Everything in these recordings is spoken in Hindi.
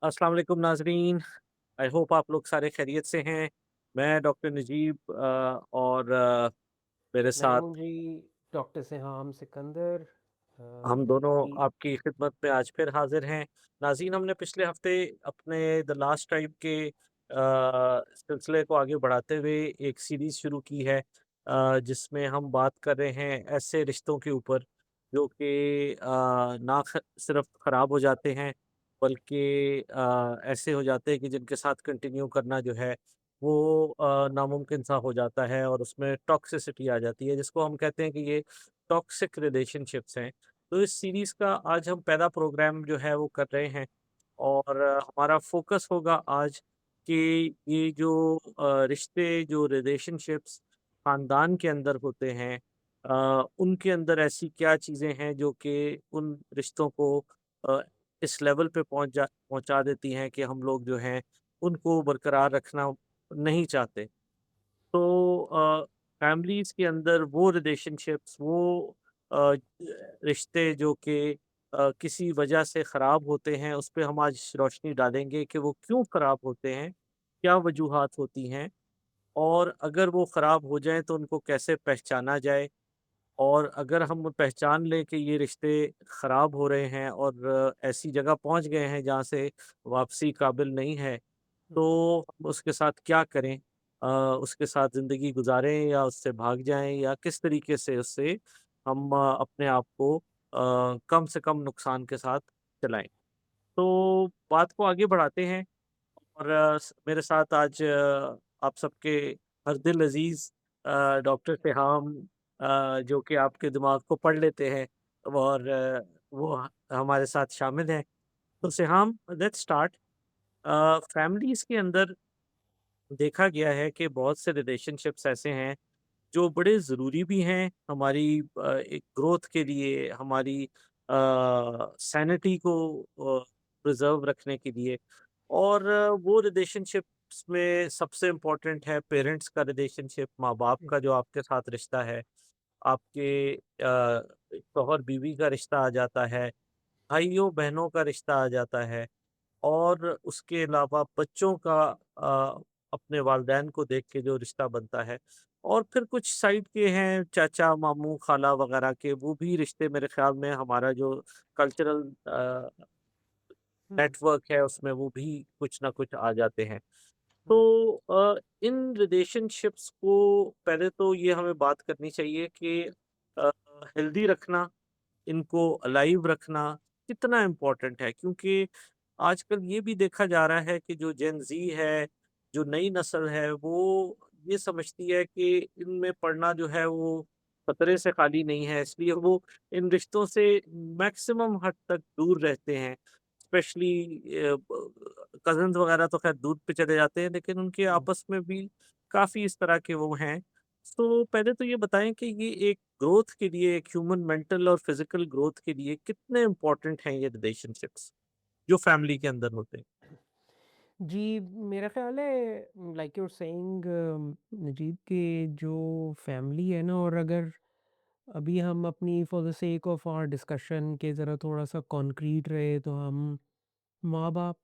अस्सलाम वालेकुम नाज़रीन। आई होप आप लोग सारे खैरियत से हैं। मैं डॉक्टर नजीब और मेरे मैं साथ हूँ जी डॉक्टर सिहाम सिकंदर। हम दोनों जी। आपकी खिदमत में आज फिर हाजिर हैं। नाज़रीन, हमने पिछले हफ्ते अपने द लास्ट ट्राइब के सिलसिले को आगे बढ़ाते हुए एक सीरीज़ शुरू की है, जिसमें हम बात कर रहे हैं ऐसे रिश्तों के ऊपर जो कि ना सिर्फ ख़राब हो जाते हैं, बल्कि ऐसे हो जाते हैं कि जिनके साथ कंटिन्यू करना जो है वो नामुमकिन सा हो जाता है और उसमें टॉक्सिसिटी आ जाती है, जिसको हम कहते हैं कि ये टॉक्सिक रिलेशनशिप्स हैं। तो इस सीरीज़ का आज हम पहला प्रोग्राम जो है वो कर रहे हैं और हमारा फ़ोकस होगा आज कि ये जो रिश्ते, जो रिलेशनशिप्स ख़ानदान के अंदर होते हैं, उनके अंदर ऐसी क्या चीज़ें हैं जो कि उन रिश्तों को अ, इस लेवल पे पहुँचा देती हैं कि हम लोग जो हैं उनको बरकरार रखना नहीं चाहते। तो फैमिलीज़ के अंदर वो रिलेशनशिप्स, वो अ, रिश्ते जो कि किसी वजह से ख़राब होते हैं, उस पे हम आज रोशनी डालेंगे कि वो क्यों ख़राब होते हैं, क्या वजूहात होती हैं और अगर वो ख़राब हो जाएँ तो उनको कैसे पहचाना जाए और अगर हम पहचान लें कि ये रिश्ते ख़राब हो रहे हैं और ऐसी जगह पहुँच गए हैं जहाँ से वापसी काबिल नहीं है, हम्म, तो हम उसके साथ क्या करें? उसके साथ ज़िंदगी गुज़ारें या उससे भाग जाएँ या किस तरीके से उससे हम अपने आप को कम से कम नुकसान के साथ चलाएँ? तो बात को आगे बढ़ाते हैं और मेरे साथ आज आप सबके हर दिल अज़ीज़ डॉक्टर सिहाम, जो कि आपके दिमाग को पढ़ लेते हैं और वो हमारे साथ शामिल हैं। तो सिहाम, लेट्स स्टार्ट। फैमिलीज़ के अंदर देखा गया है कि बहुत से रिलेशनशिप्स ऐसे हैं जो बड़े ज़रूरी भी हैं हमारी एक ग्रोथ के लिए, हमारी सैनिटी को प्रिज़र्व रखने के लिए और वो रिलेशनशिप्स में सबसे इम्पोर्टेंट है पेरेंट्स का रिलेशनशिप, माँ-बाप हम्म, का जो आपके साथ रिश्ता है, आपके शौहर-बीवी का रिश्ता आ जाता है, भाइयों-बहनों का रिश्ता आ जाता है। और उसके अलावा बच्चों का अपने वालिदैन को देख के जो रिश्ता बनता है और फिर कुछ साइड के हैं चाचा, मामू, खाला वगैरह के, वो भी रिश्ते मेरे ख़्याल में हमारा जो कल्चरल हम्म, नेटवर्क है उसमें वो भी कुछ ना कुछ आ जाते हैं। हम्म, तो इन रिलेशनशिप्स को पहले तो ये हमें बात करनी चाहिए कि अ, हेल्दी रखना, इनको अलाइव रखना कितना इम्पोर्टेंट है, क्योंकि आजकल ये भी देखा जा रहा है कि जो जेन ज़ी है, जो नई नस्ल है, वो ये समझती है कि इनमें पढ़ना जो है वो खतरे से खाली नहीं है, इसलिए वो इन रिश्तों से मैक्सिमम हद तक दूर रहते हैं। स्पेशली कज़िन्स वगैरह तो ख़ैर दूर पे चले जाते हैं, लेकिन उनके हम्म। आपस में भी काफ़ी इस तरह के वो हैं। तो पहले तो ये बताएँ कि ये एक ग्रोथ के लिए, एक ह्यूमन मेंटल और फिजिकल ग्रोथ के लिए कितने इम्पोर्टेंट हैं ये रिलेशनशिप्स जो फैमिली के अंदर होते हैं? जी, मेरा ख्याल है like you are saying Najeeb कि जो फैमिली है ना, और अगर अभी हम अपनी for the sake of our discussion के ज़रा थोड़ा सा कॉन्क्रीट रहे तो हम माँ बाप,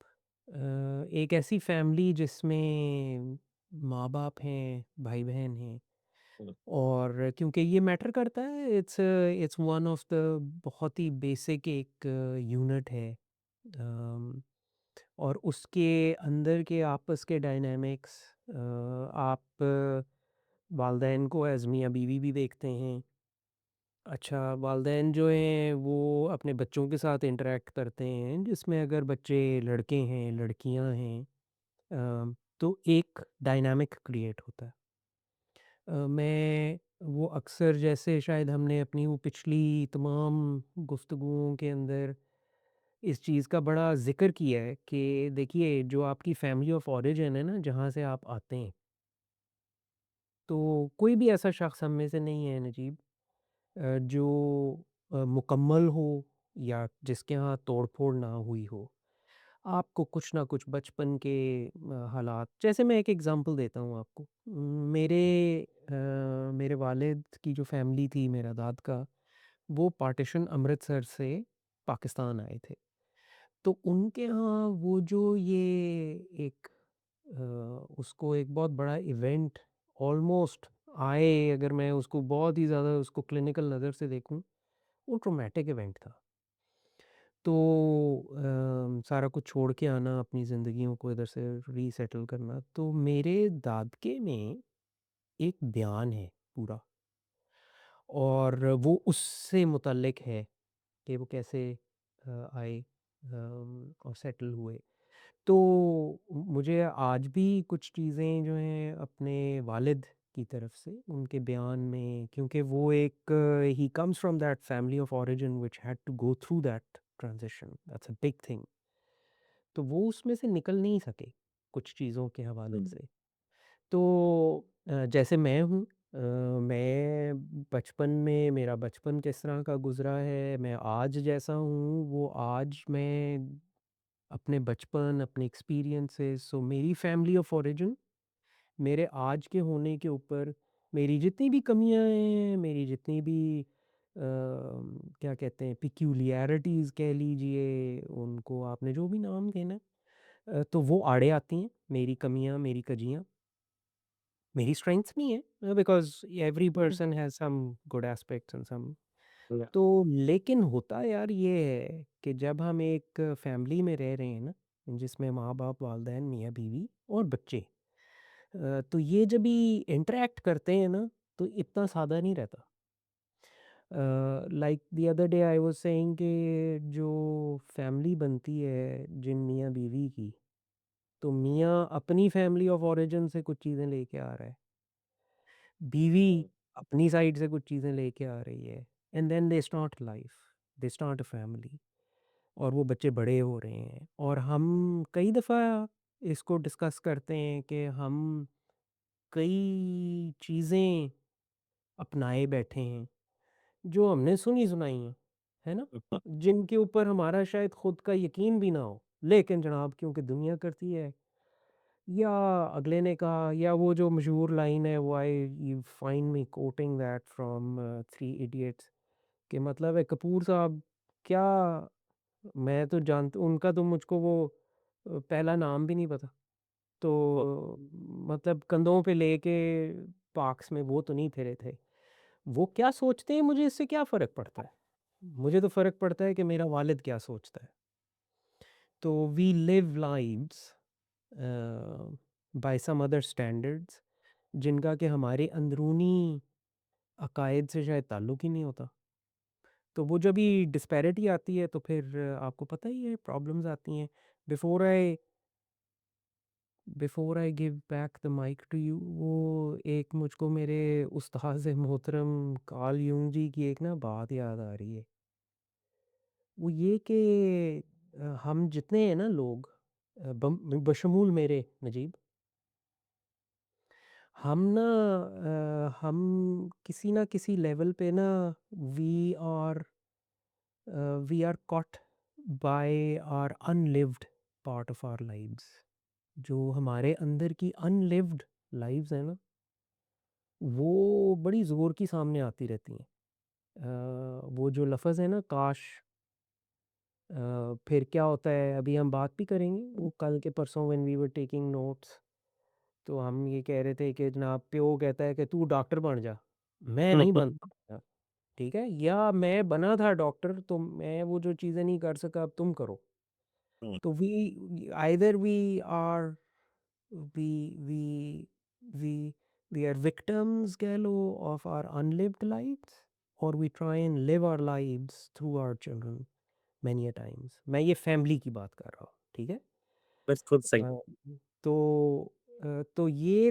एक ऐसी फैमिली जिसमें माँ बाप हैं, भाई बहन हैं, हुँ, और क्योंकि ये मैटर करता है, इट्स वन ऑफ द बहुत ही बेसिक एक यूनिट है। अम, और उसके अंदर के आपस के डायनामिक्स, आप वालदैन को एज़ मियाँ बीवी भी देखते हैं। अच्छा, वालदैन जो हैं वो अपने बच्चों के साथ इंटरैक्ट करते हैं, जिसमें अगर बच्चे लड़के हैं, लड़कियां हैं, तो एक डायनामिक क्रिएट होता है। मैं वो अक्सर, जैसे शायद हमने अपनी वो पिछली तमाम गुफ्तगुओं के अंदर इस चीज़ का बड़ा ज़िक्र किया है कि देखिए, जो आपकी फैमिली ऑफ ओरिजिन है ना, जहाँ से आप आते हैं, तो कोई भी ऐसा शख्स हम में से नहीं है नजीब, जो मुकम्मल हो या जिसके यहाँ तोड़-फोड़ ना हुई हो। आपको कुछ ना कुछ बचपन के हालात, जैसे मैं एक एग्ज़ाम्पल देता हूँ आपको। मेरे वालिद की जो फ़ैमिली थी, मेरा दाद का, वो पार्टीशन अमृतसर से पाकिस्तान आए थे। तो उनके यहाँ वो जो ये एक उसको एक बहुत बड़ा इवेंट ऑलमोस्ट आए, अगर मैं उसको बहुत ही ज़्यादा उसको क्लिनिकल नज़र से देखूँ, वो ट्रॉमेटिक इवेंट था। तो सारा कुछ छोड़ के आना, अपनी ज़िंदगियों को इधर से रीसेटल करना, तो मेरे दादके में एक बयान है पूरा, और वो उससे मुतल्लिक है कि वो कैसे आए और सेटल हुए। तो मुझे आज भी कुछ चीज़ें जो हैं अपने वालिद की तरफ से उनके बयान में, क्योंकि वो एक ही comes from that family of origin which had to go through that transition, that's a big thing. तो वो उसमें से निकल नहीं सके कुछ चीज़ों के हवाले हुँ, से। तो जैसे मैं हूँ, मैं बचपन में मेरा बचपन किस तरह का गुज़रा है, मैं आज जैसा हूँ, वो आज मैं अपने बचपन, अपने एक्सपीरियंसेस, सो मेरी फैमिली ऑफ ओरिजिन, मेरे आज के होने के ऊपर मेरी जितनी भी कमियाँ हैं, मेरी जितनी भी क्या कहते हैं पिक्यूलियरिटीज़ कह लीजिए, उनको आपने जो भी नाम देना है, तो वो आड़े आती हैं, मेरी कमियाँ, मेरी कजियाँ। मेरी स्ट्रेंथ्स भी हैं, because every hmm, person has some good aspects and some. या तो लेकिन होता यार ये है कि जब हम एक फैमिली में रह रहे हैं ना, जिसमें माँ-बाप, वालिदैन, मियाँ-बीवी और बच्चे, तो ये जब भी इंटरैक्ट करते हैं ना, तो इतना सादा नहीं रहता। Like the other day I was saying कि जो फैमिली बनती है जिन मियाँ-बीवी की, तो मियाँ अपनी फैमिली ऑफ ओरिजिन से कुछ चीज़ें लेके आ रहा है। बीवी हुँ, अपनी साइड से कुछ चीज़ें लेके आ रही है, and then they start life, they start a family, और वो बच्चे बड़े हो रहे हैं, और हम कई दफ़ा इसको डिस्कस करते हैं कि हम कई चीज़ें अपनाए बैठे हैं जो हमने सुनी सुनाई हैं, है ना, हाँ, जिनके ऊपर हमारा शायद खुद का यकीन भी ना हो, लेकिन जनाब क्योंकि दुनिया करती है, या अगले ने कहा, या वो जो मशहूर लाइन है, वो I you find me quoting that from Three Idiots, कि मतलब है कपूर साहब क्या, मैं तो जानता उनका तो मुझको वो पहला नाम भी नहीं पता। तो मतलब कंधों पे लेके पार्क्स में वो तो नहीं फिरे थे। वो क्या सोचते हैं मुझे इससे क्या फ़र्क पड़ता है? मुझे तो फ़र्क पड़ता है कि मेरा वालिद क्या सोचता है। तो we live lives by some other standards, जिनका कि हमारे अंदरूनी अकायद से शायद ताल्लुक ही नहीं होता। तो वो जब भी डिस्पैरिटी आती है तो फिर आपको पता ही है प्रॉब्लम्स आती हैं। Before I before I give back the mic to you, वो एक मुझको मेरे उस्ताद मोहतरम कार्ल यूंग जी की एक ना बात याद आ रही है। वो ये कि हम जितने हैं ना लोग, बशमूल मेरे नजीब, हम ना हम किसी ना किसी लेवल पे ना we are we are caught by our unlived part of our lives. जो हमारे अंदर की अनलिव्ड लाइव्स हैं ना, वो बड़ी ज़ोर की सामने आती रहती हैं। वो जो लफ़्ज़ है ना काश, फिर क्या होता है अभी हम बात भी करेंगे, वो कल के परसों when we were taking notes, तो हम ये कह रहे थे कि जनाब प्यो कहता है कि तू डॉक्टर बन जा, मैं नहीं बन सकता, ठीक है, या मैं बना था डॉक्टर तो मैं वो जो चीज़ें नहीं कर सका अब तुम करो। हुँ, तो we either we are we we we we are victims कह लो ऑफ आवर अनलिव्ड लाइव्स, और we try and live our lives through our children many a times. मैं ये फैमिली की बात कर रहा हूँ, ठीक है। बिल्कुल सही। अ, तो तो ये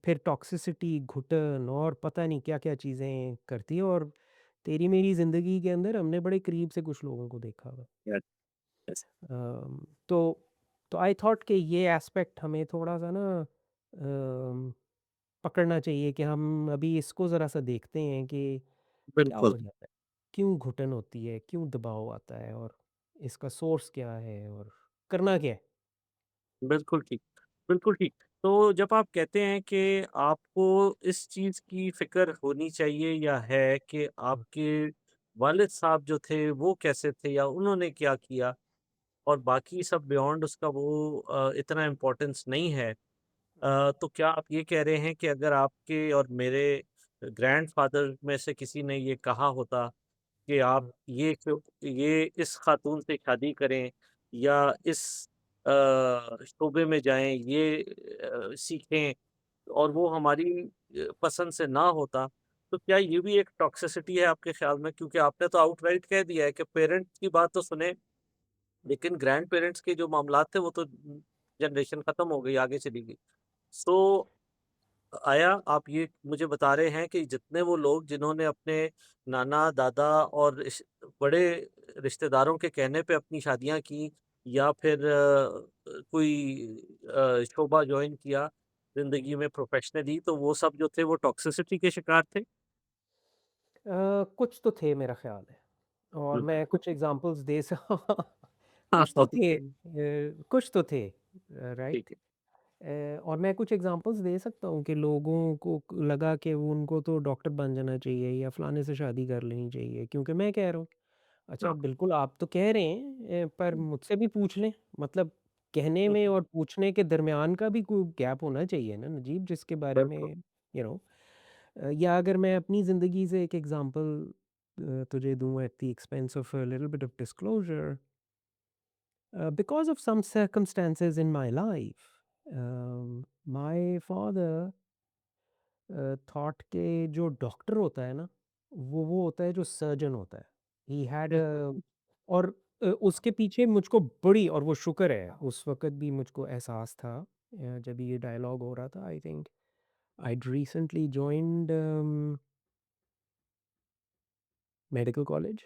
फिर टॉक्सिसिटी, घुटन और पता नहीं क्या-क्या चीज़ें करती है, और तेरी मेरी ज़िंदगी के अंदर हमने बड़े करीब से कुछ लोगों को देखा हुआ है। यस, यस, तो आई थॉट कि ये एस्पेक्ट हमें थोड़ा-सा ना पकड़ना चाहिए कि हम अभी इसको ज़रा-सा देखते हैं कि क्या बिल्कुल, हो जाता है? क्यों घुटन होती है? क्यों दबाव आता है? और इसका सोर्स क्या है? और करना क्या है? बिल्कुल ठीक, बिल्कुल ठीक। तो जब आप कहते हैं कि आपको इस चीज़ की फ़िक्र होनी चाहिए या है कि हुँ, आपके वालिद साहब जो थे वो कैसे थे या उन्होंने क्या किया? और बाकी सब बियॉन्ड उसका वो इतना इम्पोर्टेंस नहीं है। तो क्या आप ये कह रहे हैं कि अगर आपके और मेरे ग्रैंडफ़ादर में से किसी ने ये कहा होता कि आप ये इस ख़ातून से शादी करें या इस शोबे में जाएँ, ये सीखें और वो हमारी पसंद से ना होता, तो क्या ये भी एक टॉक्सिसिटी है आपके ख़्याल में? क्योंकि आपने तो आउटराइट कह दिया है कि पेरेंट्स की बात तो सुने, लेकिन ग्रैंड पेरेंट्स के जो मामलात थे वो तो जनरेशन ख़त्म हो गई, आगे चली गई। सो आया आप ये मुझे बता रहे हैं कि जितने वो लोग जिन्होंने अपने नाना, दादा और बड़े रिश्तेदारों के कहने पे अपनी शादियाँ की या फिर कोई शोबा जॉइन किया ज़िंदगी में प्रोफ़ेशनली, तो वो सब जो थे वो टॉक्सिसिटी के शिकार थे? कुछ तो थे मेरा ख़्याल है और हुँ। मैं कुछ एग्ज़ाम्पल्स दे स हाँ, कुछ तो थे, ओके, कुछ तो थे, ठीक राइट? है। और मैं कुछ एग्ज़ाम्पल्स दे सकता हूँ कि लोगों को लगा कि वो उनको तो डॉक्टर बन जाना चाहिए या फलाने से शादी कर लेनी चाहिए क्योंकि मैं कह रहा हूँ। अच्छा हाँ, बिल्कुल आप तो कह रहे हैं पर हुँ, मुझसे भी पूछ लें। मतलब कहने हुँ, में और पूछने के दरमियान का भी कोई गैप होना चाहिए ना नजीब जिसके बारे में बिल्कुल। या अगर मैं अपनी ज़िंदगी से एक एग्ज़ाम्पल तुझे दूँ at the expense of a little bit of disclosure because of some circumstances in my life, my father thought के जो डॉक्टर होता है ना, वो होता है जो सर्जन होता है। ही हैड और उसके पीछे मुझको बड़ी और वो शुक्र है, उस वक़्त भी मुझको एहसास था जब ये डायलॉग हो रहा था I think I'd recently joined medical college.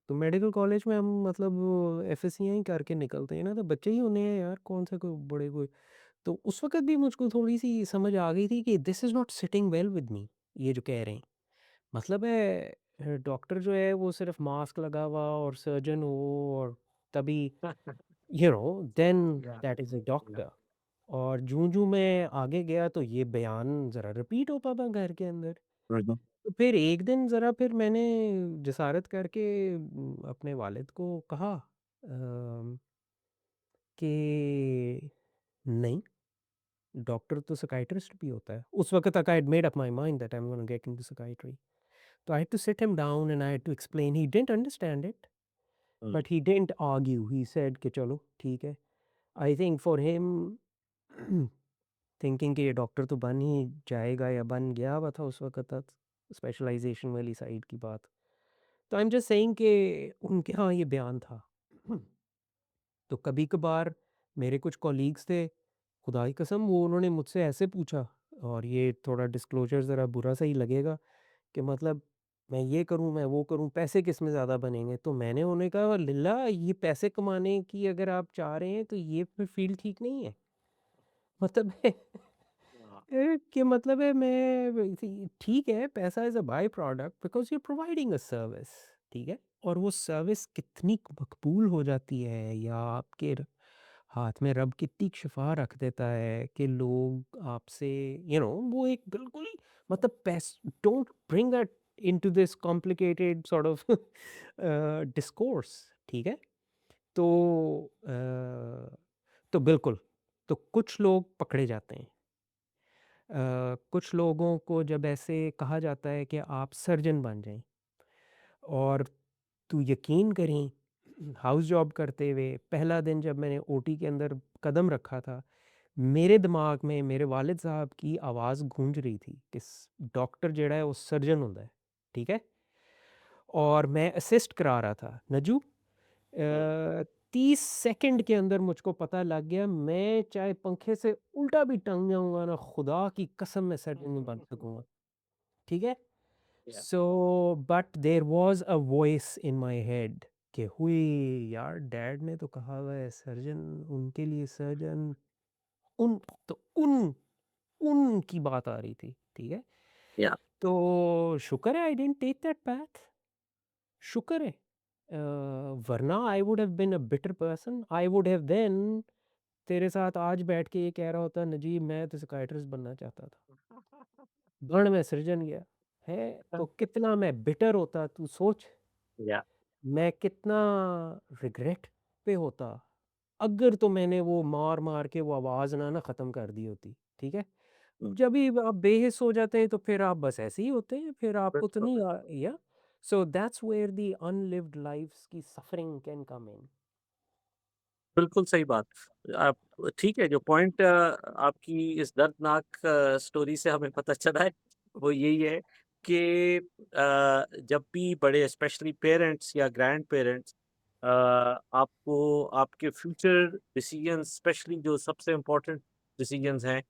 तो मेडिकल कॉलेज में हम मतलब एफएससीआई ही करके निकलते हैं ना, तो बच्चे ही होने हैं यार, कौन से कोई बड़े कोई। तो उस वक़्त भी मुझको थोड़ी-सी समझ आ गई थी कि this is not sitting well with me, ये जो कह रहे हैं। मतलब है डॉक्टर जो है वो सिर्फ़ मास्क लगा हुआ और सर्जन हो और तभी देन या, दैट इज़ अ या। डॉक्टर। और जूँ-जूँ मैं आगे गया तो ये बयान ज़रा रिपीट होता था घर के अंदर। तो फिर एक दिन ज़रा फिर मैंने जसारत करके अपने वालिद को कहा कि नहीं, डॉक्टर तो साइकियाट्रिस्ट भी होता है। उस वक़्त तक I had made up my mind that I am gonna get into psychiatry. So I had to sit him down and I had to explain. He didn't understand it, hmm, but he didn't argue. He said कि चलो ठीक है। I think for him thinking कि ये डॉक्टर तो बन ही जाएगा या बन गया हुआ था उस वक़्त तक, स्पेशलाइज़ेशन वाली साइड की बात। तो आई एम जस्ट सेइंग कि उनके यहाँ ये बयान था। तो कभी-कभार मेरे कुछ कॉलीग्स थे, खुदा की कसम वो उन्होंने मुझसे ऐसे पूछा और ये थोड़ा डिस्क्लोज़र ज़रा बुरा सा ही लगेगा कि मतलब मैं ये करूँ, मैं वो करूँ, पैसे किस में ज़्यादा बनेंगे? तो मैंने उन्हें कहा लिल्ला ये पैसे कमाने की अगर आप चाह रहे हैं तो ये फिर फ़ील्ड ठीक नहीं है। मतलब है हाँ, कि मतलब है मैं ठीक है पैसा is a by product because you are providing a service, ठीक है? और वो सर्विस कितनी मकबूल हो जाती है या आपके हाथ में रब कितनी शिफा रख देता है कि लोग आपसे वो एक बिल्कुल ही मतलब पैस don't bring that into this complicated sort of discourse, ठीक है? तो तो बिल्कुल, तो कुछ लोग पकड़े जाते हैं। कुछ लोगों को जब ऐसे कहा जाता है कि आप सर्जन बन जाएँ और तू यकीन करें हाउस जॉब करते हुए पहला दिन जब मैंने ओटी के अंदर कदम रखा था, मेरे दिमाग में मेरे वालिद साहब की आवाज़ गूंज रही थी कि डॉक्टर जेड़ा है वो सर्जन होता है, ठीक है? और मैं असिस्ट करा रहा था नजू हुँ, 30 सेकंड के अंदर मुझको पता लग गया मैं चाहे पंखे से उल्टा भी टंग जाऊंगा ना खुदा की कसम मैं सर्जन नहीं बन सकूंगा, ठीक है? Yeah, so but there was a voice in my head कि हुई यार डैड ने तो कहा हुआ है सर्जन, उनके लिए सर्जन उन तो उन की बात आ रही थी, ठीक है? या, तो शुक्र है I didn't take that path, शुक्र है। वरना I would have been a bitter person, I would have then तेरे साथ आज बैठ के ये कह रहा होता नजीब मैं तो साइकियाट्रिस्ट बनना चाहता था, बन मैं सृजन गया, है तो कितना मैं बिटर होता तू सोच, या, मैं कितना रिग्रेट पे होता। अगर तो मैंने वो मार-मार के वो आवाज़ ना ख़त्म कर दी होती, ठीक है? जब भी आप बेहिस हो जाते हैं तो फिर आप बस ऐसे ही होते हैं, फिर आप बिल्कुल, उतनी बिल्कुल। या so that's where the unlived lives की सफरिंग कैन कम इन। बिल्कुल सही बात। आप ठीक है, जो पॉइंट आपकी इस दर्दनाक स्टोरी से हमें पता चला है, वो यही है कि जब भी बड़े स्पेशली पेरेंट्स या ग्रैंड पेरेंट्स आपको आपके फ्यूचर डिसीजंस स्पेशली जो सबसे इम्पोर्टेंट डिसीजंस हैं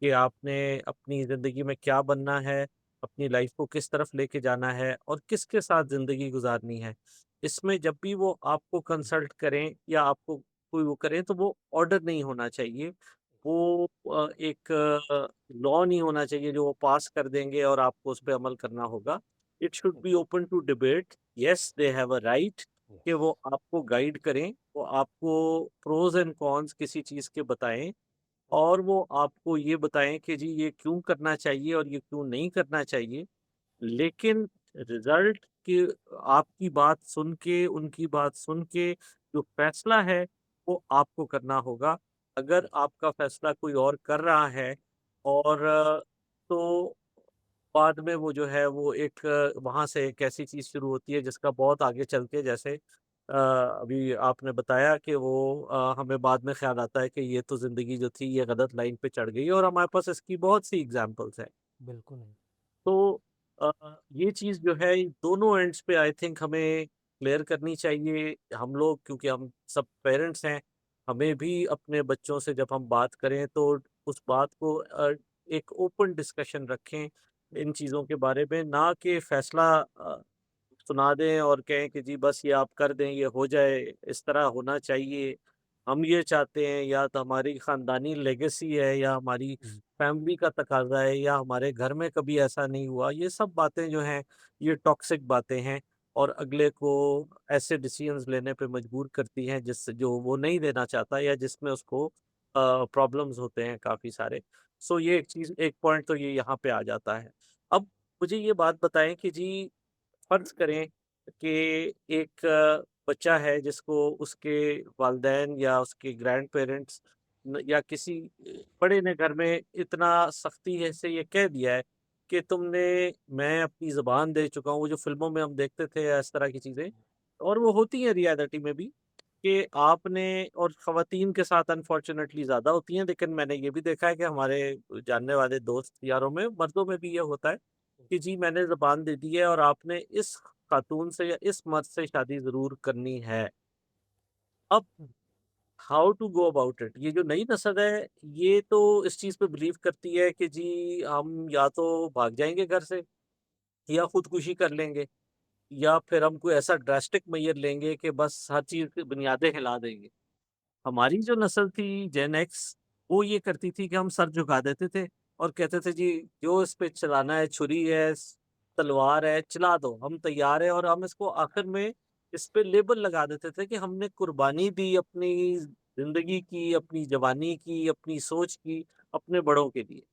कि आपने अपनी ज़िंदगी में क्या बनना है, अपनी लाइफ को किस तरफ लेके जाना है और किसके साथ ज़िंदगी गुज़ारनी है। इसमें जब भी वो आपको कंसल्ट करें या आपको कोई वो करें तो वो ऑर्डर नहीं होना चाहिए। वो एक लॉ नहीं होना चाहिए जो वो पास कर देंगे और आपको उस पे अमल करना होगा। It should be open to debate. Yes, they have a right कि वो आपको गाइड करें, वो आपको प्रोज़ एंड कॉन्स किसी चीज़ के बताएँ और वो आपको ये बताएँ कि जी ये क्यों करना चाहिए और ये क्यों नहीं करना चाहिए। लेकिन रिज़ल्ट की आपकी बात सुन के, उनकी बात सुन के जो फ़ैसला है, वो आपको करना होगा। अगर आपका फ़ैसला कोई और कर रहा है और तो बाद में वो जो है वो एक वहाँ से एक ऐसी चीज़ शुरू होती है जिसका बहुत आगे चल के जैसे अभी आपने बताया कि वो हमें बाद में ख़्याल आता है कि ये तो ज़िंदगी जो थी ये गलत लाइन पे चढ़ गई और हमारे पास इसकी बहुत सी एग्ज़ाम्पल्स हैं। बिल्कुल नहीं। तो ये चीज़ जो है ये दोनों एंड्स पे आई थिंक हमें क्लियर करनी चाहिए। हम लोग क्योंकि हम सब पेरेंट्स हैं, हमें भी अपने बच्चों से जब हम बात करें तो उस बात को एक ओपन डिस्कशन रखें इन चीज़ों के बारे में, ना कि फैसला सुना दें और कहें कि जी बस ये आप कर दें, ये हो जाए, इस तरह होना चाहिए। हम ये चाहते हैं या तो हमारी ख़ानदानी लेगेसी है या हमारी हुँ, फैमिली का तकाज़ा है या हमारे घर में कभी ऐसा नहीं हुआ। ये सब बातें जो हैं, ये टॉक्सिक बातें हैं और अगले को ऐसे डिसीज़न्स लेने पे मजबूर करती हैं जिससे जो वो नहीं लेना चाहता या जिसमें उसको प्रॉब्लम्स होते हैं काफ़ी सारे। सो ये एक चीज़ एक पॉइंट तो ये यहाँ पे आ जाता है। अब मुझे ये बात बताएँ कि जी फ़र्ज़ करें कि एक बच्चा है जिसको उसके वालिदैन या उसके ग्रैंड पेरेंट्स न या किसी बड़े ने घर में इतना सख्ती है से ये कह दिया है कि तुमने मैं अपनी ज़ुबान दे चुका हूँ, वो जो फ़िल्मों में हम देखते थे या इस तरह की चीज़ें और वो होती हैं रियलिटी में भी कि आपने और ख़वातीन के साथ अनफ़ॉर्च्युनेटली ज़्यादा होती हैं, लेकिन मैंने ये भी देखा है कि हमारे जानने वाले दोस्त यारों में, मर्दों में भी ये होता है कि जी मैंने ज़ुबान दे दी है और आपने इस खातून से या इस मर्द से शादी ज़रूर करनी है। अब हुँ, how to go about it? ये जो नई नस्ल है, ये तो इस चीज़ पे बिलीव करती है कि जी हम या तो भाग जाएँगे घर से या खुदकुशी कर लेंगे या फिर हम कोई ऐसा ड्रास्टिक मेजर लेंगे कि बस हर चीज़ की बुनियादें हिला देंगे। हमारी जो नस्ल थी जेन एक्स, वो ये करती थी कि हम सर झुका देते थे और कहते थे जी जो इस पे चलाना है, छुरी है, तलवार है, चला दो, हम तैयार हैं और हम इसको आखिर में इस पे लेबल लगा देते थे कि हमने कुर्बानी दी अपनी ज़िंदगी की, अपनी जवानी की, अपनी सोच की, अपने बड़ों के लिए।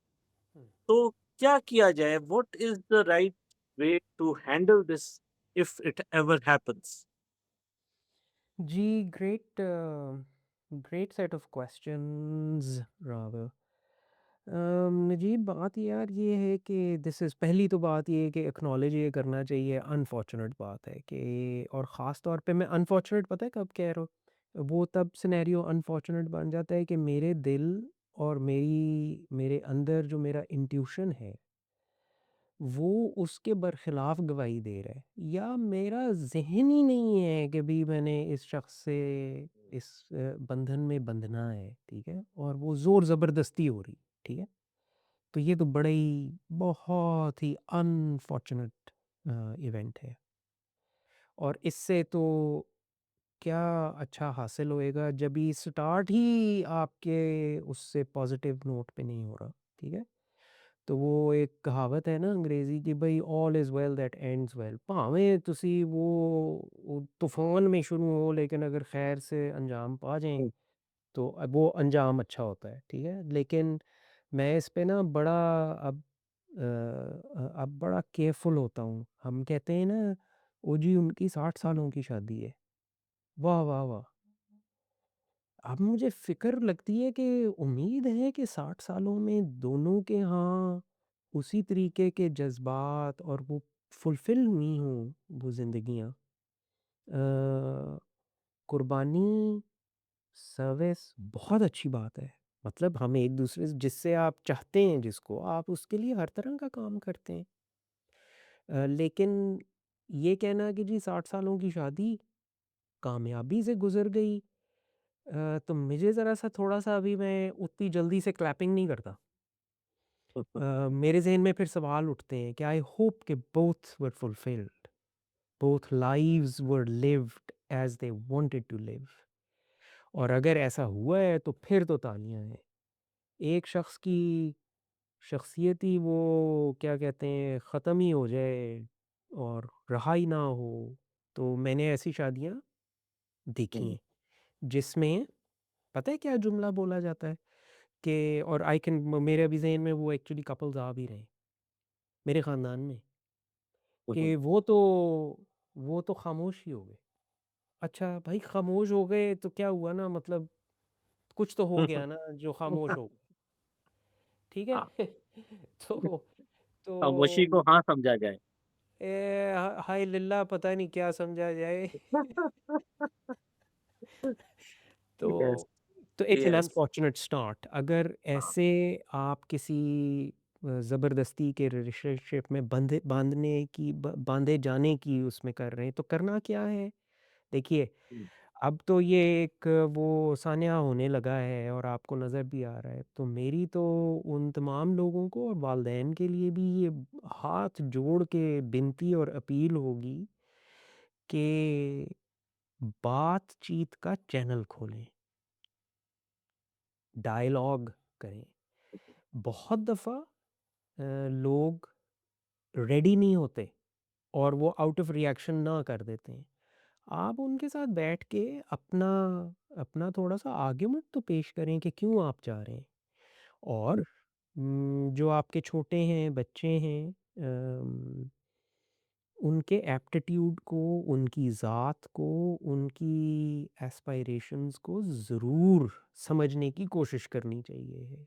हुँ। तो क्या किया जाए? What is the right way to handle this if it ever happens? जी, great set of questions rather. जी, बात यार ये है कि दिस इज़ पहली तो बात ये है कि एक्नॉलेज ये करना चाहिए अनफॉर्चुनेट बात है कि और ख़ास तौर पे मैं अनफॉर्चुनेट पता है कब कह रहा हूँ? वो तब सिनेरियो अनफॉर्चुनेट बन जाता है कि मेरे दिल और मेरे अंदर जो मेरा इंट्यूशन है, वो उसके बरखिलाफ़ गवाही दे रहा है या मेरा ज़हन ही नहीं है कि भई मैंने इस शख़्स से इस बंधन में बंधना है, ठीक है? और वो ज़ोर ज़बरदस्ती हो रही, ठीक है? तो ये तो बड़ा ही बहुत ही अनफॉर्चुनेट इवेंट है और इससे तो क्या अच्छा हासिल होएगा जब ये स्टार्ट ही आपके उससे पॉजिटिव नोट पे नहीं हो रहा, ठीक है? तो वो एक कहावत है ना अंग्रेज़ी की भई all is well that ends well भावें तुसी वो तूफ़ान में शुरू हो लेकिन अगर खैर से अंजाम पा जाएँ हुँ, तो वो अंजाम अच्छा होता है, ठीक है? लेकिन मैं इस पे ना बड़ा अब अब बड़ा केयरफुल होता हूँ। हम कहते हैं ना, "ओ जी उनकी 60 सालों की शादी है।" वाह, वाह, वाह! अब मुझे फ़िक्र लगती है कि उम्मीद है कि 60 सालों में दोनों के यहाँ उसी तरीके के जज़्बात और वो फुलफ़िल हुई हों वो ज़िंदगियाँ। कुर्बानी, सर्विस बहुत अच्छी बात है। मतलब हम एक-दूसरे से जिससे आप चाहते हैं जिसको, आप उसके लिए हर तरह का काम करते हैं। लेकिन ये कहना कि जी 60 सालों की शादी कामयाबी से गुज़र गई, तो मुझे ज़रा-सा थोड़ा-सा अभी मैं उतनी जल्दी से क्लैपिंग नहीं करता। मेरे ज़हन में फिर सवाल उठते हैं कि आई होप कि both were fulfilled, both lives were lived as they wanted to live. और अगर ऐसा हुआ है तो फिर तो तालियाँ हैं। एक शख़्स की शख़्सियत ही वो क्या कहते हैं ख़त्म ही हो जाए और रहा ही ना हो, तो मैंने ऐसी शादियाँ देखी हुँ, हैं, जिसमें पता है क्या जुमला बोला जाता है कि और आई कैन मेरे अभी ज़हन में वो एक्चुअली कपल्स आ भी रहे हैं, मेरे ख़ानदान में, हुँ, हुँ। कि वो तो ख़ामोश ही हो गए। अच्छा भाई ख़ामोश हो गए तो क्या हुआ ना, मतलब कुछ तो हो गया ना जो ख़ामोश हो गए, ठीक हाँ, है? तो खामोशी तो को हाँ समझा जाए। हाय लिल्ला पता नहीं क्या समझा जाए। यस, तो it's an yes. Unfortunate start अगर हाँ, ऐसे आप किसी ज़बरदस्ती के रिलेशनशिप में बांधे जाने की उसमें कर रहे हैं तो करना क्या है। देखिए, हुँ, अब तो ये एक वो सान्या होने लगा है और आपको नज़र भी आ रहा है, तो मेरी तो उन तमाम लोगों को और वालदैन के लिए भी ये हाथ जोड़ के विनती और अपील होगी कि बातचीत का चैनल खोलें, डायलॉग करें। बहुत दफ़ा लोग रेडी नहीं होते और वो आउट ऑफ रिएक्शन ना कर देते हैं। आप उनके साथ बैठ के अपना अपना थोड़ा-सा आर्ग्यूमेंट तो पेश करें कि क्यों आप जा रहे हैं। और हुँ, जो आपके छोटे हैं, बच्चे हैं, अम, उनके एप्टीट्यूड को, उनकी ज़ात को, उनकी एस्पायरेशंस को ज़रूर समझने की कोशिश करनी चाहिए है।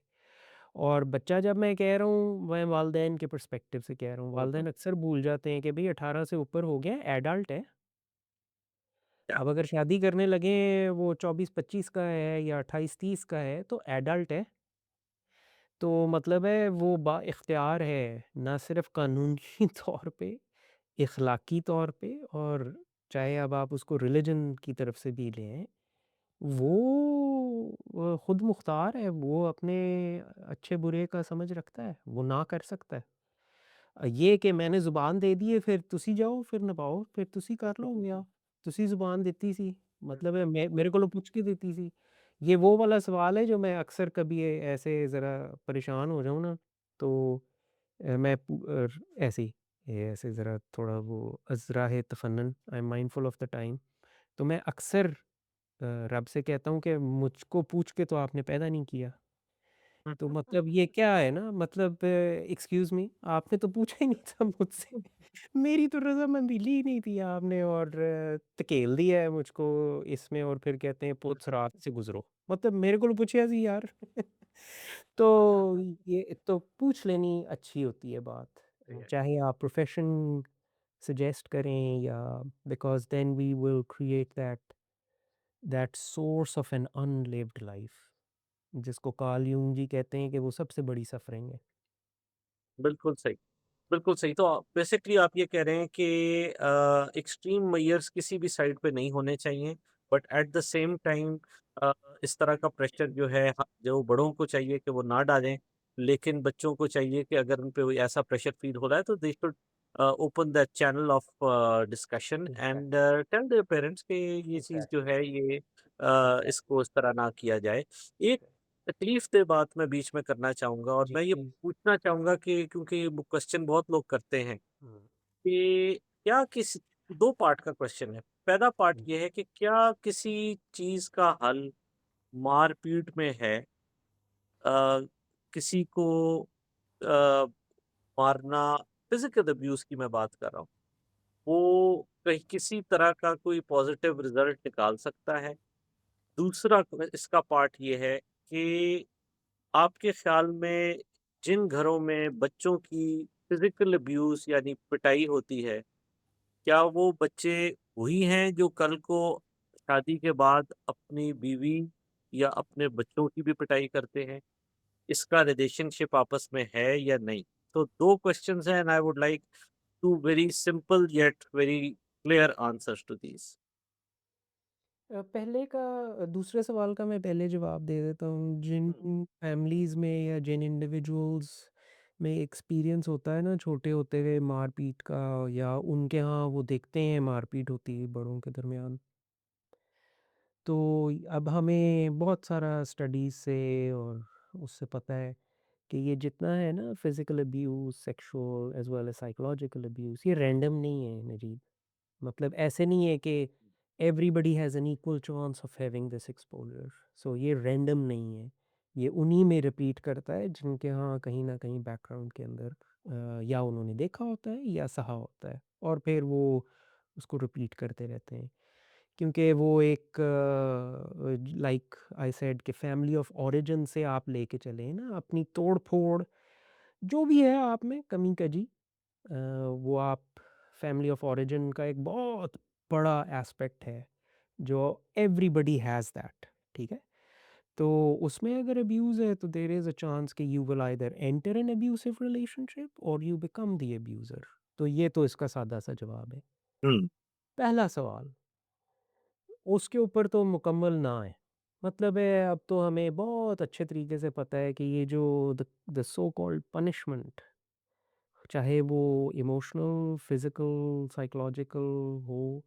और बच्चा जब मैं कह रहा हूँ, मैं वालदैन के पर्सपेक्टिव से कह रहा हूँ, हुँ, हुँ। वालदैन अक्सर भूल जाते हैं कि भई 18 से ऊपर हो गया, एडल्ट है। क्या अब अगर शादी करने लगें, वो 24-25 का है या 28-30 का है, तो एडल्ट है। तो मतलब है वो बाइख्तियार है, ना सिर्फ़ कानूनी तौर पे, इख़्लाक़ी तौर पे और चाहे अब आप उसको रिलिजन की तरफ से भी लें, वो खुद मुख्तार है, वो अपने अच्छे-बुरे का समझ रखता है, वो ना कर सकता है। ये कि मैंने ज़ुबान दे दी है फिर तुसी जाओ, फिर निभाओ, फिर तुसी कर लो ਵਿਆਹ, तुसी ज़ुबान ਦਿੱਤੀ ਸੀ, मतलब है मैं मेरे ਕੋਲੋਂ पूछ के ਦਿੱਤੀ ਸੀ। ये वो वाला सवाल है जो मैं अक्सर कभी ऐसे ज़रा परेशान हो जाऊँ ना, तो मैं ऐसे ही ऐसे ज़रा थोड़ा वो अज़राह तफ़न्नुन I am mindful of the time, तो मैं अक्सर रब से कहता हूँ कि मुझको पूछ के तो आपने पैदा नहीं किया। तो मतलब ये क्या है ना, मतलब एक्सक्यूज़ मी, आपने तो पूछा ही नहीं था मुझसे। मेरी तो रज़ामंदी ली नहीं थी आपने और धकेल दिया है मुझको इसमें और फिर कहते हैं पुछ रात से गुज़रो। मतलब मेरे को पूछया सी यार। तो ये तो पूछ लेनी अच्छी होती है बात। चाहे आप प्रोफ़ेशन सजेस्ट करें या because then we will create that source of an unlived life, जिसको कार्ल यूंग जी कहते हैं कि वो सबसे बड़ी सफ़रिंग है। बिल्कुल सही, बिल्कुल सही। तो बेसिकली आप ये कह रहे हैं कि एक्सट्रीम मेजर्स किसी भी साइड पे नहीं होने चाहिए, but at the same time uh, इस तरह का प्रेशर जो है जो बड़ों को चाहिए कि वो ना डालें, लेकिन बच्चों को चाहिए कि अगर उन पे कोई ऐसा प्रेशर फ़ील हो रहा है तो they should open that channel of discussion and exactly, tell their parents कि ये चीज़ जो एग्ज़ैक्टली, है ये एग्ज़ैक्टली, इसको इस तरह ना किया जाए। एक एग्ज़ैक्टली। तकलीफ़देह बात मैं बीच में करना चाहूँगा और जी, मैं ये प्लीज़। पूछना चाहूँगा कि क्योंकि वो क्वेश्चन बहुत लोग करते हैं हुँ, कि क्या किस 2 पार्ट का क्वेश्चन है। पहला पार्ट हुँ, ये है कि क्या किसी चीज़ का हल मार-पीट में है? किसी को अ, मारना फिज़िकल अब्यूज़ की मैं बात कर रहा हूँ। वो कहीं किसी तरह का कोई पॉज़िटिव रिज़ल्ट निकाल सकता है? दूसरा इसका पार्ट ये है कि आपके ख़्याल में जिन घरों में बच्चों की फ़िज़िकल अब्यूज़ यानी पिटाई होती है, क्या वो बच्चे वही हैं जो कल को शादी के बाद अपनी बीवी या अपने बच्चों की भी पिटाई करते हैं? इसका रिलेशनशिप आपस में है या नहीं? तो 2 क्वेश्चन्स हैं and I would like 2 very simple yet very clear answers to these. पहले का दूसरे सवाल का मैं पहले जवाब दे देता हूँ। जिन हुँ, फैमिलीज़ में या जिन इंडिविजुअल्स में एक्सपीरियंस होता है ना छोटे होते हुए मारपीट का, या उनके यहाँ वो देखते हैं मारपीट होती है बड़ों के दरमियान, तो अब हमें बहुत सारा स्टडीज़ से और उससे पता है कि ये जितना है ना physical abuse, sexual as well as psychological abuse, ये रैंडम नहीं है नजीब। मतलब ऐसे नहीं है कि everybody has an equal chance of having this exposure. So ये रैंडम नहीं है। ये उन्हीं में रिपीट करता है जिनके यहाँ कहीं न कहीं बैकग्राउंड के अंदर या उन्होंने देखा होता है या सहा होता है, और फिर वो उसको रिपीट करते रहते हैं। क्योंकि वो एक लाइक आई सेड कि फैमिली ऑफ ओरिजिन से आप लेके चलें ना, अपनी तोड़-फोड़ जो भी है आप में कमी-कजी, वो आप फैमिली ऑफ ओरिजिन का एक बहुत बड़ा एस्पेक्ट है जो एवरीबॉडी हैज़ दैट, ठीक है? तो उसमें अगर अब्यूज़ है तो देयर इज़ अ चांस कि you will either enter N abusive relationship और यू बिकम द अब्यूज़र। तो ये तो इसका सादा-सा जवाब है। हुँ, पहला सवाल, उसके ऊपर तो मुकम्मल ना है। मतलब है अब तो हमें बहुत अच्छे तरीके से पता है कि ये जो द सो कॉल्ड पनिशमेंट, चाहे वो इमोशनल, फिज़िकल, साइकोलॉजिकल हो,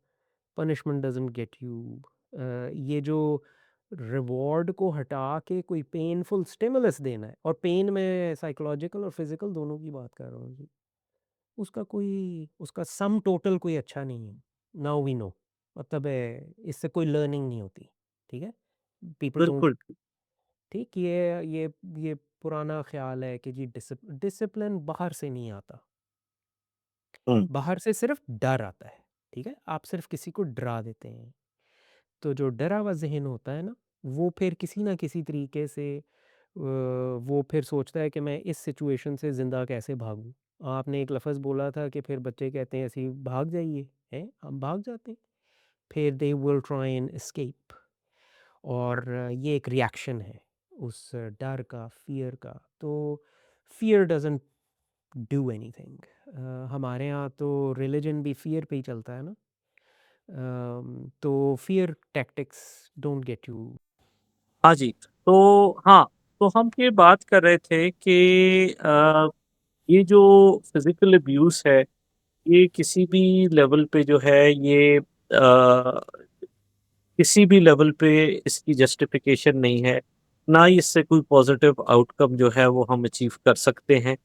पनिशमेंट डज़न्ट गेट यू। ये जो रिवॉर्ड को हटा के कोई पेनफुल स्टिमुलस देना है, और पेन में साइकोलॉजिकल और फिज़िकल दोनों की बात कर रहा हूँ जी। उसका सम टोटल कोई अच्छा नहीं है। नाउ वी नो, मतलब इससे कोई लर्निंग नहीं होती, ठीक है? पीपल डोंट, बिल्कुल। ठीक, ये पुराना ख़्याल है कि जी डिसिप्लिन बाहर से नहीं आता, हुँ, बाहर से सिर्फ़ डर आता है, ठीक है? आप सिर्फ़ किसी को डरा देते हैं। तो जो डरा हुआ ज़हन होता है ना, वो फिर किसी न किसी तरीके से वो फिर सोचता है कि मैं इस सिचुएशन से ज़िंदा कैसे भागूँ? आपने एक लफ़्ज़ बोला था कि फिर बच्चे कहते हैं ऐसे ही भाग जाइए, हैं? हम भाग जाते हैं। फिर they will try and escape, और ये एक रिएक्शन है उस डर का, फ़ियर का। तो फ़ियर डज़न्ट डू एनीथिंग। हमारे यहाँ तो रिलिजन भी फ़ियर पे ही चलता है ना। तो fear tactics don't get you. हाँ जी। तो हाँ, तो हम ये बात कर रहे थे कि ये जो फ़िज़िकल अब्यूज़ है, ये किसी भी लेवल पे जो है ये किसी भी लेवल पे इसकी जस्टिफ़िकेशन नहीं है, ना ही इससे कोई पॉज़िटिव आउटकम जो है वो हम अचीव कर सकते हैं।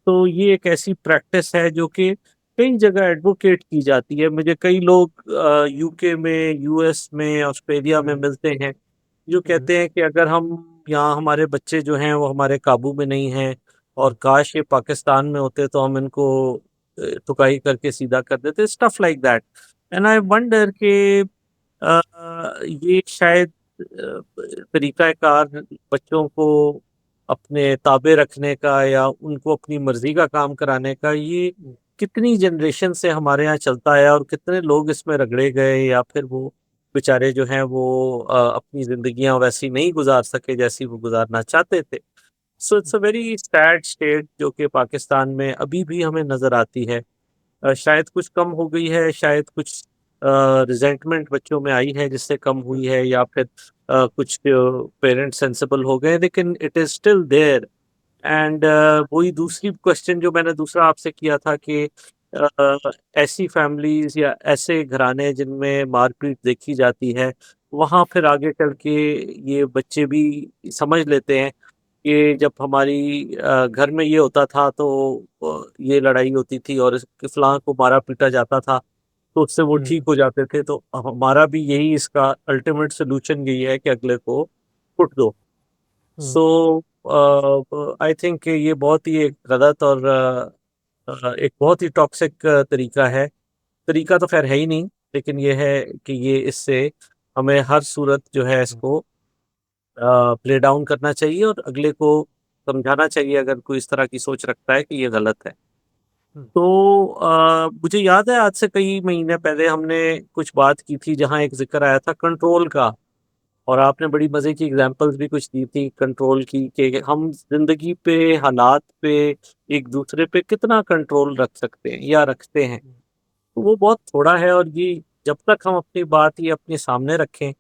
तो ये एक ऐसी प्रैक्टिस है जो कि कई जगह एडवोकेट की जाती है। मुझे कई लोग यूके में, यूएस में, ऑस्ट्रेलिया में हुँ, मिलते हैं, जो हुँ, कहते हैं कि अगर हम यहाँ हमारे बच्चे जो हैं वो हमारे काबू में नहीं हैं और हुँ, काश ये पाकिस्तान में होते तो हम इनको ठुकाई करके सीधा कर देते, stuff like that. And I wonder कि ये शायद तरीक़ाकार बच्चों को अपने ताबे रखने का या उनको अपनी मर्ज़ी का काम कराने का ये हुँ, कितनी जनरेशन से हमारे यहाँ चलता है और कितने लोग इसमें रगड़े गए या फिर वो बेचारे जो हैं वो अपनी ज़िंदगियाँ वैसी नहीं गुज़ार सके जैसी वो गुज़ारना चाहते थे। So it's a very sad state जो कि पाकिस्तान में अभी भी हमें नज़र आती है। शायद कुछ कम हो गई है, शायद कुछ रिज़ेंटमेंट बच्चों में आई है जिससे कम हुँ, हुई है या फिर कुछ पेरेंट्स सेंसिबल हो गए, लेकिन it is still there. And वही दूसरी क्वेश्चन जो मैंने दूसरा आपसे किया था कि ऐसी फैमिलीज़ या ऐसे घराने जिनमें मारपीट देखी जाती है, वहाँ फिर आगे चल के ये बच्चे भी समझ लेते हैं कि जब हमारी घर में ये होता था तो ये लड़ाई होती थी और इस फलाँ को मारा-पीटा जाता था, तो उससे वो ठीक हुँ, हो जाते थे। तो हमारा भी यही इसका अल्टीमेट सॉल्यूशन यही है कि अगले को कुट दो। हुँ, सो आई थिंक ये बहुत ही एक गलत और एक बहुत ही टॉक्सिक तरीका है। तरीका तो ख़ैर है ही नहीं, लेकिन ये है कि ये इससे हमें हर सूरत जो है इसको प्ले डाउन करना चाहिए और अगले को समझाना चाहिए अगर कोई इस तरह की सोच रखता है कि ये गलत है। हुँ। तो मुझे याद है आज से कई महीने पहले हमने कुछ बात की थी जहाँ एक ज़िक्र आया था कंट्रोल का, और आपने बड़ी मज़े की एग्ज़ाम्पल्स भी कुछ दी थी कंट्रोल की कि हम ज़िंदगी पे, हालात पे, एक-दूसरे पे कितना कंट्रोल रख सकते हैं या रखते हैं। तो वो बहुत थोड़ा है और ये जब तक हम अपनी बात ये अपने सामने रखें,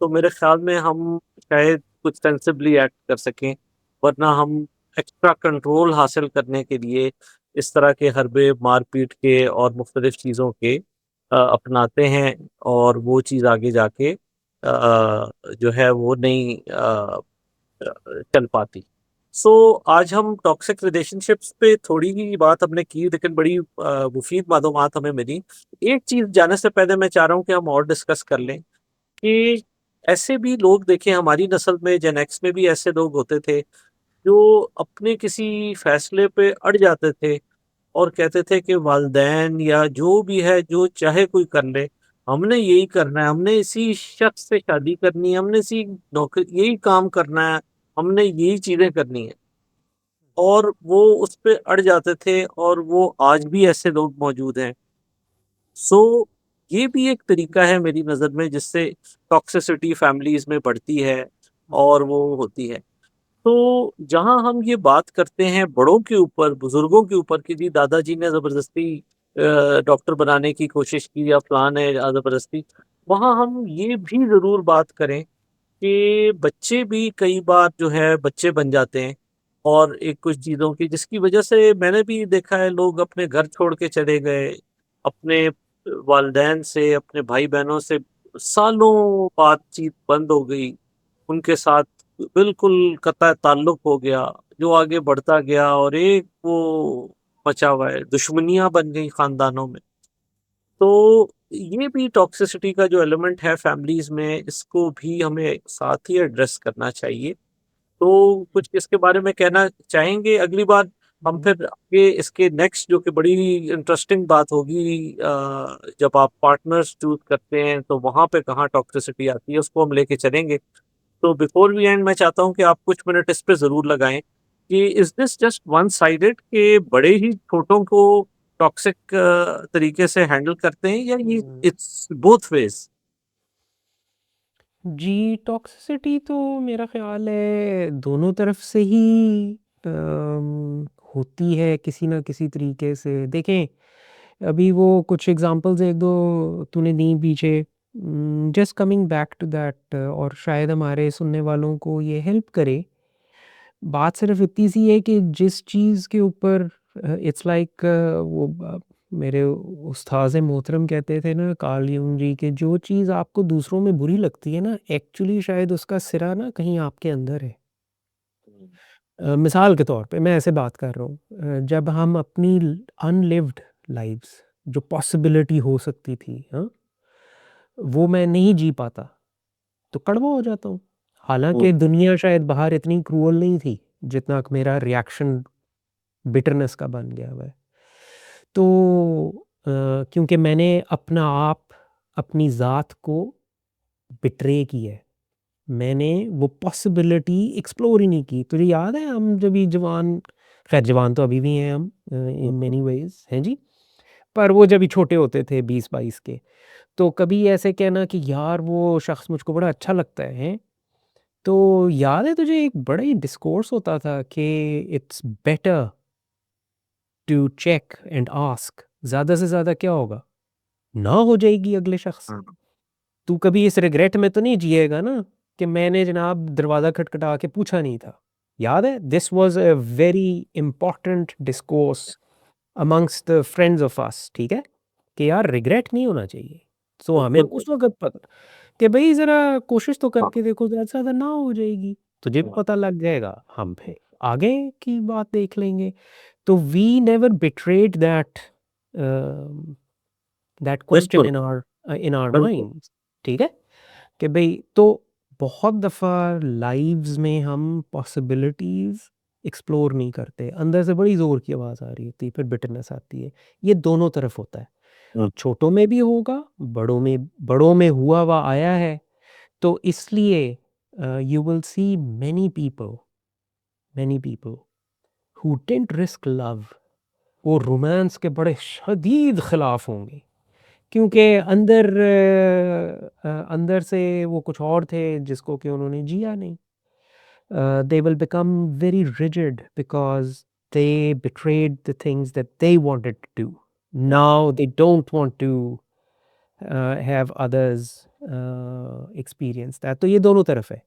तो मेरे ख़्याल में हम शायद कुछ सेंसिबली एक्ट कर सकें, वरना हम एक्स्ट्रा कंट्रोल हासिल करने के लिए इस तरह के हरबे मार-पीट के और मुख्तलिफ़ चीज़ों के अपनाते हैं और वो चीज़ आगे जाके जो है वो नहीं चल पाती। सो आज हम टॉक्सिक रिलेशनशिप्स पे थोड़ी ही बात हमने की लेकिन बड़ी मुफ़ीद मालूमात हमें मिली। एक चीज़ जाने से पहले मैं चाह रहा हूँ कि हम और डिस्कस कर लें कि ऐसे भी लोग देखें हमारी नस्ल में जेन एक्स में भी ऐसे लोग होते थे जो अपने किसी फैसले पे अड़ जाते थे और कहते थे कि वालिदैन या जो भी है जो चाहे कोई कर ले, हमने यही करना है, हमने इसी शख्स से शादी करनी है, हमने इसी नौकरी यही काम करना है, हमने यही चीज़ें करनी है। और वो उस पे अड़ जाते थे और वो आज भी ऐसे लोग मौजूद हैं। सो ये भी एक तरीका है मेरी नज़र में जिससे टॉक्सिसिटी फैमिलीज़ में बढ़ती है और वो होती है। तो जहाँ हम ये बात करते हैं बड़ों के ऊपर, बुज़ुर्गों के ऊपर कि जी दादाजी ने ज़बरदस्ती डॉक्टर बनाने की कोशिश की या फलाँ ने ज़बरदस्ती, वहाँ हम ये भी ज़रूर बात करें कि बच्चे भी कई बार जो है बच्चे बन जाते हैं और एक कुछ चीज़ों की जिसकी वजह से मैंने भी देखा है लोग अपने घर छोड़ के चले गए, अपने वालिदैन से, अपने भाई-बहनों से सालों बातचीत बंद हो गई, उनके साथ बिल्कुल कतई ताल्लुक हो गया, जो आगे बढ़ता गया और एक वो मचा हुआ है, दुश्मनियाँ बन गई खानदानों में। तो ये भी टॉक्सिसिटी का जो एलिमेंट है फैमिलीज़ में, इसको भी हमें साथ ही एड्रेस करना चाहिए। तो कुछ इसके बारे में कहना चाहेंगे? अगली बार हम फिर आगे इसके नेक्स्ट जो कि बड़ी इंटरेस्टिंग बात होगी जब आप पार्टनर्स चूज़ करते हैं, तो वहाँ पे कहाँ टॉक्सिसिटी आती है, उसको हम लेके चलेंगे। तो बिफोर वी एंड मैं चाहता हूँ कि आप कुछ मिनट इस पे ज़रूर लगाएँ कि is this just one sided कि बड़े ही छोटों को टॉक्सिक तरीके से हैंडल करते हैं या ये हुँ। It's both ways? जी, टॉक्सिसिटी तो मेरा ख़्याल है दोनों तरफ से ही होती है किसी न किसी तरीके से। देखें, अभी वो कुछ एग्ज़ाम्पल्स 1-2 तूने दी पीछे, just coming back to that, और शायद हमारे सुनने वालों को ये हेल्प करे। बात सिर्फ़ इतनी सी है कि जिस चीज़ के ऊपर इट्स लाइक वो मेरे उस्ताज़ मोहतरम कहते थे ना कार्ल यूंग जी, कि जो चीज़ आपको दूसरों में बुरी लगती है ना, एक्चुअली शायद उसका सिरा ना कहीं आपके अंदर है। हुँ, मिसाल के तौर पे मैं ऐसे बात कर रहा हूँ, जब हम अपनी अनलिव्ड लाइव्स जो पॉसिबिलिटी हो सकती थी, हाँ, वो मैं नहीं जी पाता तो कड़वा हो जाता हूँ। हुँ, हालाँकि दुनिया शायद बाहर इतनी क्रूअल नहीं थी, जितना कि मेरा रिएक्शन बिटरनेस का बन गया हुआ है। तो क्योंकि मैंने अपना आप, अपनी ज़ात को बिट्रे किया है। मैंने वो पॉसिबिलिटी एक्सप्लोर ही नहीं की। तुझे याद है हम जब ये जवान, ख़ैर जवान तो अभी भी हैं हम इन हुँ, हुँ। मेनी वेज़, हैं जी? पर वो जब भी छोटे होते थे 20-22 के, तो कभी ऐसे कहना कि यार वो शख़्स मुझको बड़ा अच्छा लगता है, हैं? तो याद है तुझे एक बड़ा ही डिस्कोर्स होता था कि it's better to check and ask, ज़्यादा से ज़्यादा क्या होगा? ना हो जाएगी अगले शख़्स। हाँ, तू कभी इस रिग्रेट में तो नहीं जिएगा ना कि मैंने जनाब दरवाज़ा खटखटा के पूछा नहीं था। याद है? This was a very important discourse amongst the friends of us, ठीक है? कि यार रिग्रेट नहीं होना चाहिए। सो हमें बिल्कुल, उस वक़्त पता कि भई ज़रा कोशिश तो हाँ, करके देखो, ज़्यादा से ज़्यादा ना हो जाएगी। तुझे भी हाँ, पता लग जाएगा, हम फिर आगे की बात देख लेंगे। तो we never betrayed that that question बिल्कुल, इन आवर बिल्कुल। माइंड्स, ठीक है? कि भई तो बहुत दफ़ा लाइव्स में हम पॉसिबिलिटीज़ एक्सप्लोर नहीं करते। अंदर से बड़ी ज़ोर की आवाज़ आ रही होती है, फिर बिटरनेस आती है। ये दोनों तरफ होता है। हुँ, छोटों में भी होगा, बड़ों में हुआ हुआ आया है। तो इसलिए you will see many people who didn't risk love, वो रोमांस के बड़े शदीद खिलाफ होंगे, क्योंकि अंदर से वो कुछ और थे जिसको कि उन्होंने जिया नहीं। They will become very rigid because they betrayed the things that they wanted to do. Now they don't want to have others experience that. तो ये दोनों तरफ है।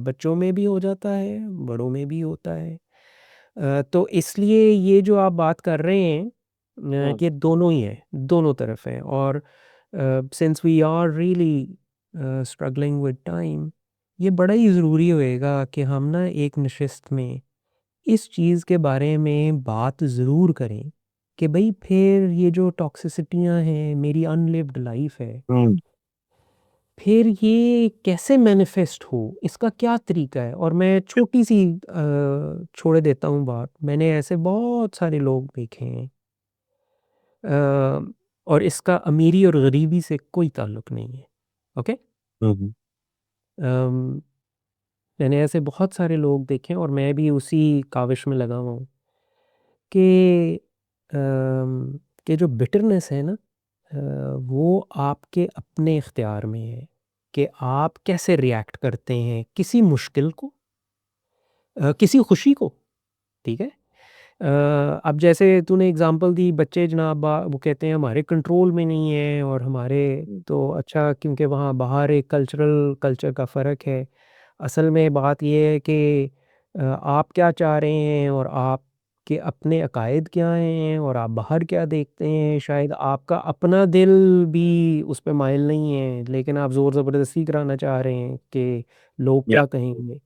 बच्चों में भी हो जाता है, बड़ों में भी होता है। तो इसलिए ये जो आप बात कर रहे हैं, हुँ, ये दोनों ही है, दोनों तरफ है। और since we are really struggling with time, ये बड़ा ही ज़रूरी होएगा कि हम ना एक नशिस्त में इस चीज़ के बारे में बात ज़रूर करें कि भई फिर ये जो टॉक्सिसिटियाँ हैं, मेरी अनलिव्ड लाइफ़ है, हुँ, फिर ये कैसे मैनिफेस्ट हो, इसका क्या तरीका है? और मैं छोटी-सी छोड़ देता हूँ बात, मैंने ऐसे बहुत सारे लोग देखे हैं, और इसका अमीरी और गरीबी से कोई ताल्लुक नहीं है, ओके? हुँ, हुँ, अम, मैंने ऐसे बहुत सारे लोग देखे हैं और मैं भी उसी काविश में लगा हुआ हूँ कि कि जो बिटरनेस है ना, वो आपके अपने इख्तियार में है कि आप कैसे रिएक्ट करते हैं किसी मुश्किल को, किसी खुशी को, ठीक है? अब जैसे तूने एग्ज़ाम्पल दी, बच्चे जनाब वो कहते हैं हमारे कंट्रोल में नहीं है, और हमारे हुँ, तो अच्छा, क्योंकि वहाँ बाहर एक कल्चर का फ़र्क है। असल में बात ये है कि आप क्या चाह रहे हैं और आपके अपने अकायद क्या हैं और आप बाहर क्या देखते हैं, शायद आपका अपना दिल भी उस पे माइल नहीं है, लेकिन आप ज़ोर ज़बरदस्ती कराना चाह रहे हैं कि लोग या क्या कहेंगे।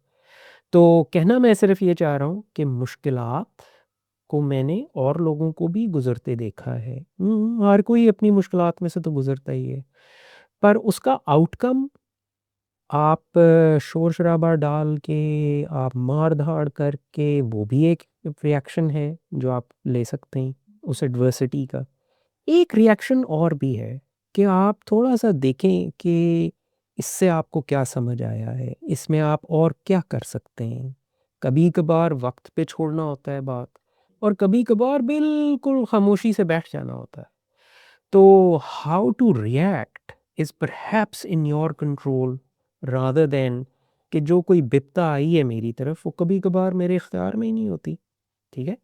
तो कहना मैं सिर्फ़ ये चाह रहा हूँ कि मुश्किलात को मैंने और लोगों को भी गुज़रते देखा है। हर कोई अपनी मुश्किलात में से तो गुज़रता ही है। पर उसका आउटकम आप शोर-शराबा डाल के, आप मार-धाड़ करके, वो भी एक रिएक्शन है जो आप ले सकते हैं उस एडवर्सिटी का। एक रिएक्शन और भी है कि आप थोड़ा-सा देखें कि इससे आपको क्या समझ आया है, इसमें आप और क्या कर सकते हैं। कभी-कभार वक़्त पे छोड़ना होता है बात, और कभी-कभार बिल्कुल ख़ामोशी से बैठ जाना होता है। तो how to react is perhaps in your control, rather than कि जो कोई विपदा आई है मेरी तरफ, वो कभी-कभार मेरे इख्तियार में ही नहीं होती, ठीक है?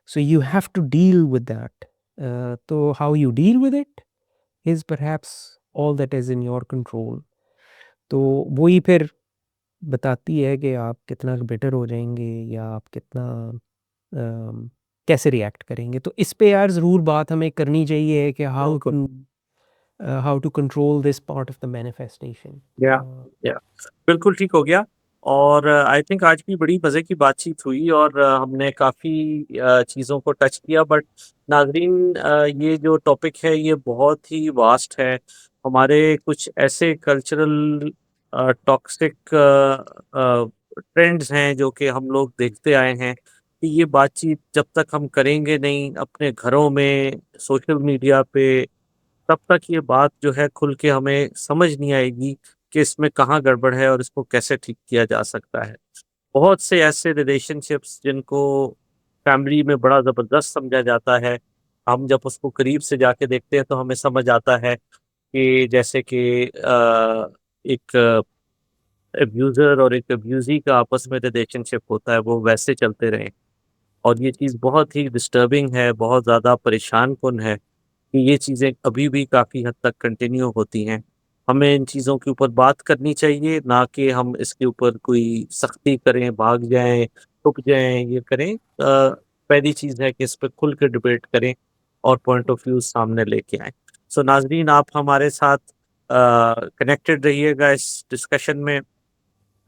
So you have to deal with that. तो how you deal with it is perhaps all that is in your control. तो वही फिर बताती है कि आप कितना बेटर हो जाएँगे, या आप कितना अम, कैसे रिएक्ट करेंगे। तो इस पे यार ज़रूर बात हमें करनी चाहिए कि बिल्कुल। How to control this part of the manifestation. Yeah yeah बिल्कुल ठीक हो गया। और आई थिंक आज भी बड़ी मज़े की बातचीत हुई और हमने काफ़ी चीज़ों को टच किया। बट नाज़रीन, ये जो टॉपिक है ये बहुत ही वास्ट है। हमारे कुछ ऐसे कल्चरल टॉक्सिक ट्रेंड्स हैं जो कि हम लोग देखते आए हैं कि ये बातचीत जब तक हम करेंगे नहीं अपने घरों में, सोशल मीडिया पे, तब तक ये बात जो है खुल के हमें समझ नहीं आएगी कि इसमें कहाँ गड़बड़ है और इसको कैसे ठीक किया जा सकता है। बहुत से ऐसे रिलेशनशिप्स जिनको फैमिली में बड़ा ज़बरदस्त समझा जाता है, हम जब उसको करीब से जाके देखते हैं तो हमें समझ आता है कि जैसे कि एक अब्यूज़र और एक अब्यूज़ी का आपस में रिलेशनशिप होता है, वो वैसे चलते रहें। और ये चीज़ बहुत ही डिस्टर्बिंग है, बहुत ज़्यादा परेशान-कुन है कि ये चीज़ें अभी भी काफ़ी हद तक कंटिन्यू होती हैं। हमें इन चीज़ों के ऊपर बात करनी चाहिए, ना कि हम इसके ऊपर कोई सख्ती करें, भाग जाएँ, छुप जाएँ, ये करें। पहली चीज़ है कि इस पे खुल के डिबेट करें और पॉइंट ऑफ व्यू सामने लेके आएँ। सो नाज़रीन, आप हमारे साथ कनेक्टेड रहिएगा इस डिस्कशन में।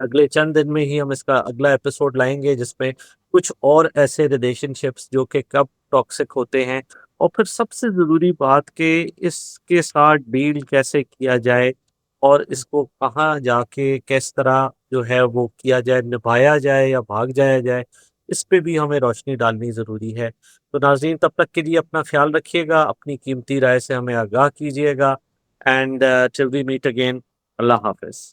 अगले चंद दिन में ही हम इसका अगला एपिसोड लाएँगे जिसमें कुछ और ऐसे रिलेशनशिप्स जो कि कब टॉक्सिक होते हैं और फिर सबसे ज़रूरी बात कि इसके साथ डील कैसे किया जाए और इसको कहाँ जाके किस तरह जो है वो किया जाए, निभाया जाए या भाग जाया जाए, इस पे भी हमें रोशनी डालनी ज़रूरी है। तो नाज़रीन, तब तक के लिए अपना ख़्याल रखिएगा, अपनी कीमती राय से हमें आगाह कीजिएगा and till we meet again, अल्लाह हाफ़िज़।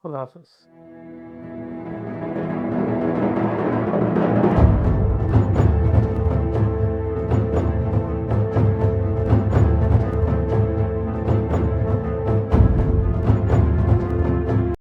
खुदा हाफ़िज़।